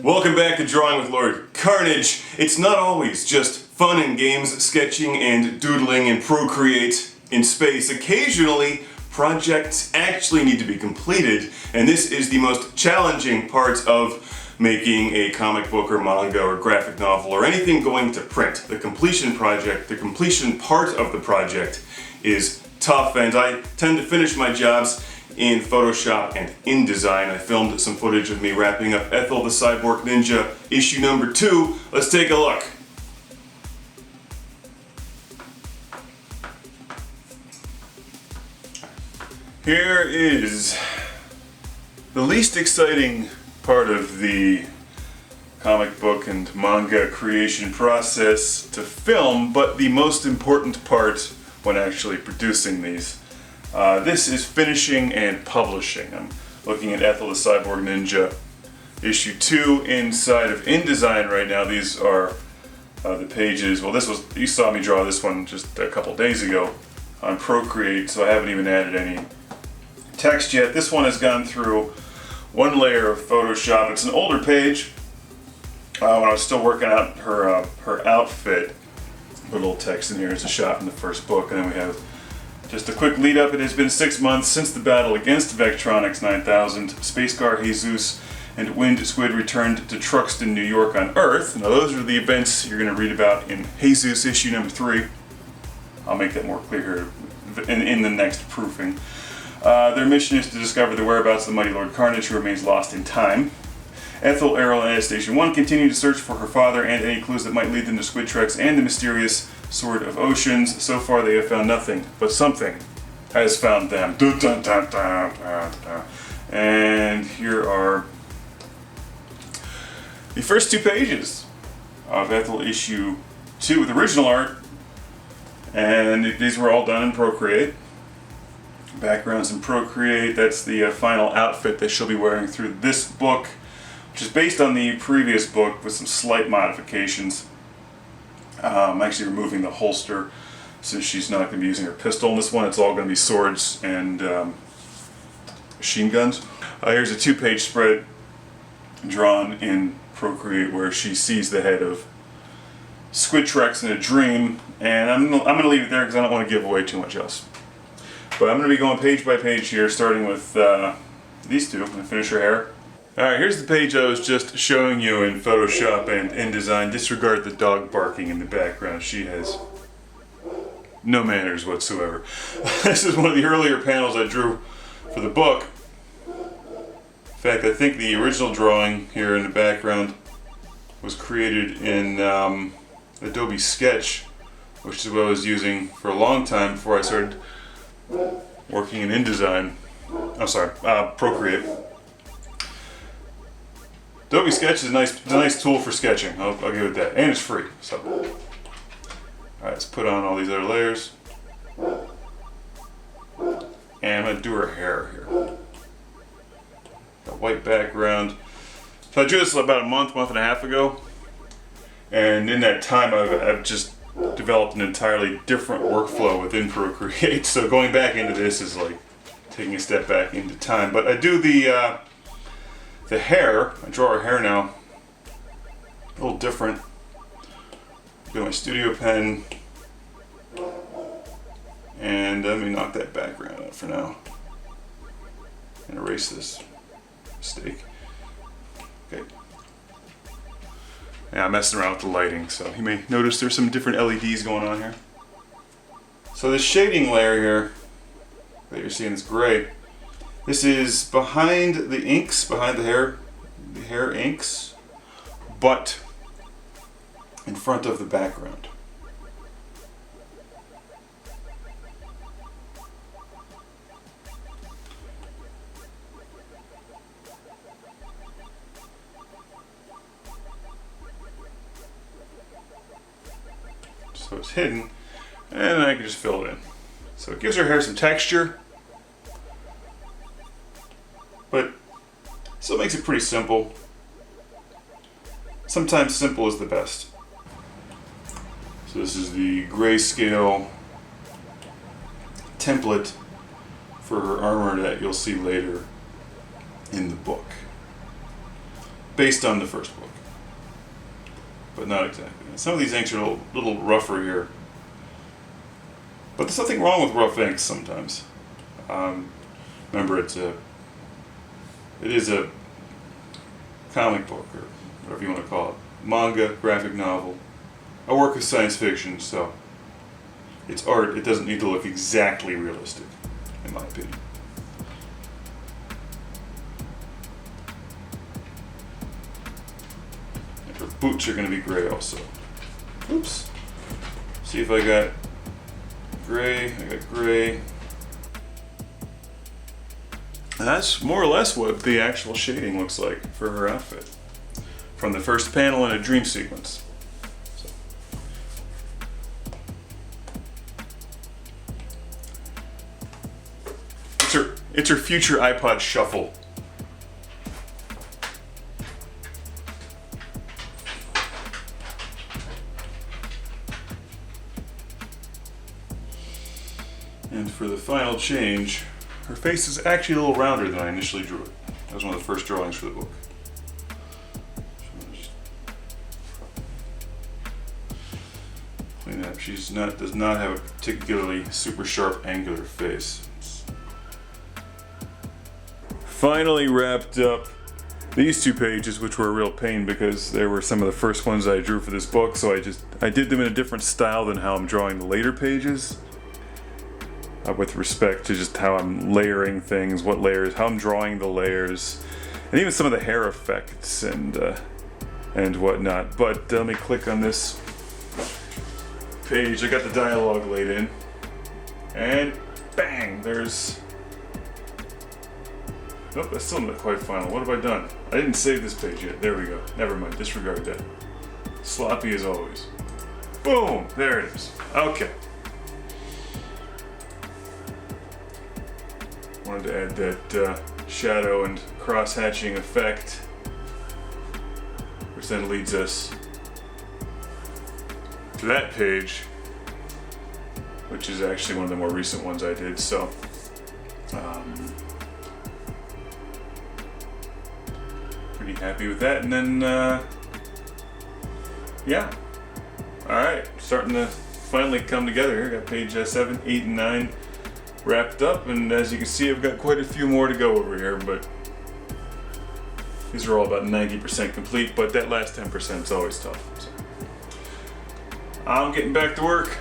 Welcome back to Drawing with Lord Karnage. It's not always just fun and games, sketching and doodling in Procreate in space. Occasionally, projects actually need to be completed, and this is the most challenging part of making a comic book or manga or graphic novel or anything going to print. The completion project, the completion part of the project is tough, and I tend to finish my jobs in Photoshop and InDesign. I filmed some footage of me wrapping up Ethel the Cyborg Ninja issue number 2. Let's take a look. Here is the least exciting part of the comic book and manga creation process to film, but the most important part when actually producing these. This is finishing and publishing. I'm looking at Ethel the Cyborg Ninja issue 2 inside of InDesign right now. These are the pages. Well, you saw me draw this one just a couple days ago on Procreate, so I haven't even added any text yet. This one has gone through one layer of Photoshop. It's an older page when I was still working out her outfit. Put a little text in here. It's a shot from the first book, and then we have just a quick lead up. It has been 6 months since the battle against Vectronics 9000. Space Car Jesus and Wind Squid returned to Truxton, New York on Earth. Now those are the events you're going to read about in Jesus issue number 3. I'll make that more clear here in the next proofing. Their mission is to discover the whereabouts of the mighty Lord Karnage, who remains lost in time. Ethel, Errol, and Station 1 continue to search for her father and any clues that might lead them to Squid Treks and the mysterious Sword of Oceans. So far they have found nothing, but something has found them. And here are the first 2 pages of Ethel issue 2 with original art, and these were all done in Procreate. Backgrounds in Procreate. That's the final outfit that she'll be wearing through this book, which is based on the previous book with some slight modifications. I'm actually removing the holster since she's not going to be using her pistol in this one. It's all going to be swords and machine guns. Here's a 2-page spread drawn in Procreate where she sees the head of Squid Treks in a dream, and I'm going to leave it there because I don't want to give away too much else. But I'm going to be going page by page here, starting with these two. I'm going to finish her hair. Alright, here's the page I was just showing you in Photoshop and InDesign. Disregard the dog barking in the background. She has no manners whatsoever. This is one of the earlier panels I drew for the book. In fact, I think the original drawing here in the background was created in Adobe Sketch, which is what I was using for a long time before I started working in InDesign. Procreate. Adobe Sketch is a nice tool for sketching. I'll give it that, and it's free. So, all right, let's put on all these other layers, and I'm gonna do her hair here. Got white background. So I drew this about a month and a half ago, and in that time I've just developed an entirely different workflow within Procreate. So going back into this is like taking a step back into time. But I do the hair. I draw her hair now a little different. Get my studio pen, and let me knock that background out for now and erase this mistake. Okay. Yeah, I'm messing around with the lighting, so you may notice there's some different LEDs going on here. So this shading layer here that you're seeing is gray. This is behind the inks, behind the hair inks, but in front of the background. So it's hidden, and I can just fill it in. So it gives her hair some texture, but still makes it pretty simple. Sometimes simple is the best. So this is the grayscale template for her armor that you'll see later in the book. based on the first book, but not exactly. Some of these inks are a little rougher here, but there's nothing wrong with rough inks sometimes. Remember, it is a comic book, or whatever you want to call it, manga, graphic novel, a work of science fiction, so it's art. It doesn't need to look exactly realistic, in my opinion. And her boots are going to be gray also. Oops. See if I got gray. I got gray. And that's more or less what the actual shading looks like for her outfit from the first panel in a dream sequence. So. It's her future iPod Shuffle. And for the final change, her face is actually a little rounder than I initially drew it. That was one of the first drawings for the book. Clean it up. She does not have a particularly super sharp angular face. Finally wrapped up these 2 pages, which were a real pain because they were some of the first ones I drew for this book, so I did them in a different style than how I'm drawing the later pages. With respect to just how I'm layering things, what layers, how I'm drawing the layers, and even some of the hair effects and whatnot. But let me click on this page. I got the dialogue laid in, and bang! There's. Nope, that's still not quite final. What have I done? I didn't save this page yet. There we go. Never mind. Disregard that. Sloppy as always. Boom! There it is. Okay. Wanted to add that shadow and cross-hatching effect, which then leads us to that page, which is actually one of the more recent ones I did. So, pretty happy with that. And then, yeah. All right, starting to finally come together here. Got page 7, 8, and 9. Wrapped up, and as you can see, I've got quite a few more to go over here, but these are all about 90% complete, but that last 10% is always tough. So I'm getting back to work.